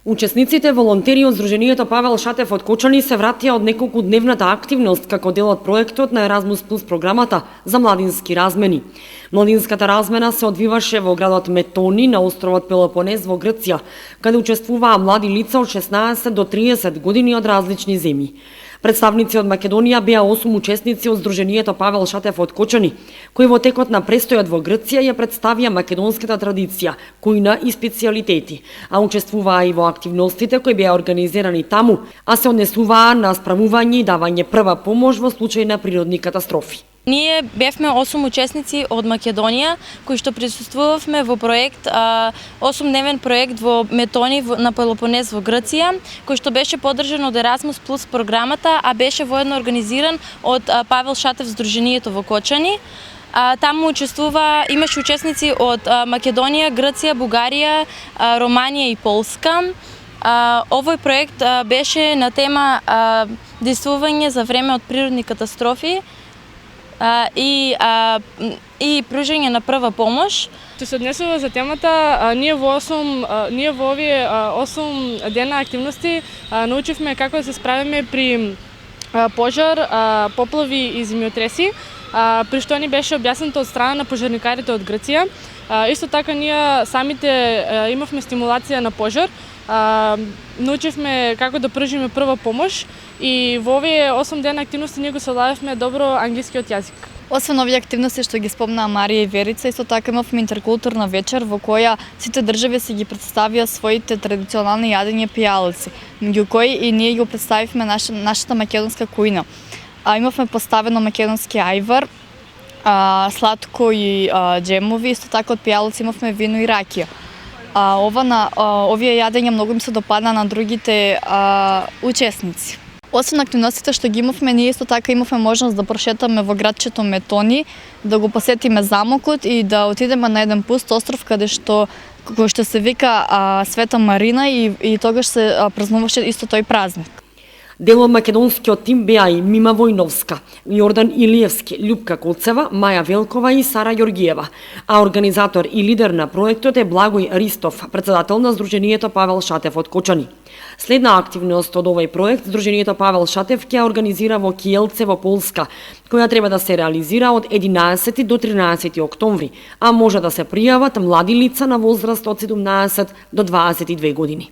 Учесниците волонтери од Сдруженијето Павел Шатев од Кочани се вратија од неколкудневната активност како дел од проектот на Еразмус Плюс програмата за младински размени. Младинската размена се одвиваше во градот Метони на островот Пелопонез во Грција, каде учествуваа млади лица од 16 до 30 години од различни земји. Представници од Македонија беа 8 учесници од Сдруженијето Павел Шатев од Кочани, кои во текот на престојот во Грција ја представија македонската традиција, кујна и специјалитети, а учествуваа и во активностите кои беа организирани таму, а се однесуваа на справување и давање прва помош во случај на природни катастрофи. Ние бевме 8 учесници од Македонија кои што присуствувавме во проект 8-дневен проект во Метони на Пелопонез во Грција, кој што беше поддржан од Еразмус Плюс програмата, а беше воедно организиран од Павел Шатев Сдруженијето во Кочани. Таму имаше учесници од Македонија, Грција, Бугарија, Романија и Полска. Овој проект беше на тема действување за време од природни катастрофи и пружање на прва помош. Што се однесува за темата, ние во овие 8 дена активности научивме како да се справиме при пожар, поплави и земјотреси, при што ни беше објаснето од страна на пожарникарите од Грција. Исто така ние самите имавме стимулација на пожар, научивме како да пружиме прва помош и во овие 8 дена активности ние го совладавме добро англискиот јазик. Освен овие активности што ги спомнаа Марија и Верица, исто така имавме интеркултурна вечер во која сите држави си ги представија своите традиционални јадења пијалци, меѓу кои и ние го представивме нашата македонска кујна. Имавме поставено македонски ајвар, сладко и џемови, исто така од пијалци имавме вино и ракија. Овие јадења многу им се допадна на другите учесници. Освен активностите што ги имавме, ние исто така имавме можност да прошетаме во градчето Метони, да го посетиме замокот и да отидеме на еден пуст остров кој што се вика Света Марина и тогаш се празнуваше исто тој празник. Дел од македонскиот тим беа и Мима Војновска, Јордан Илиевски, Љупка Коцева, Маја Велкова и Сара Јоргиева, а организатор и лидер на проектот е Благој Ристов, председател на Сдруженијето Павел Шатев од Кочани. Следна активност од овој проект Сдруженијето Павел Шатев ќе организира во Киелце во Полска, која треба да се реализира од 11 до 13 октомври, а може да се пријават млади лица на возраст од 17 до 22 години.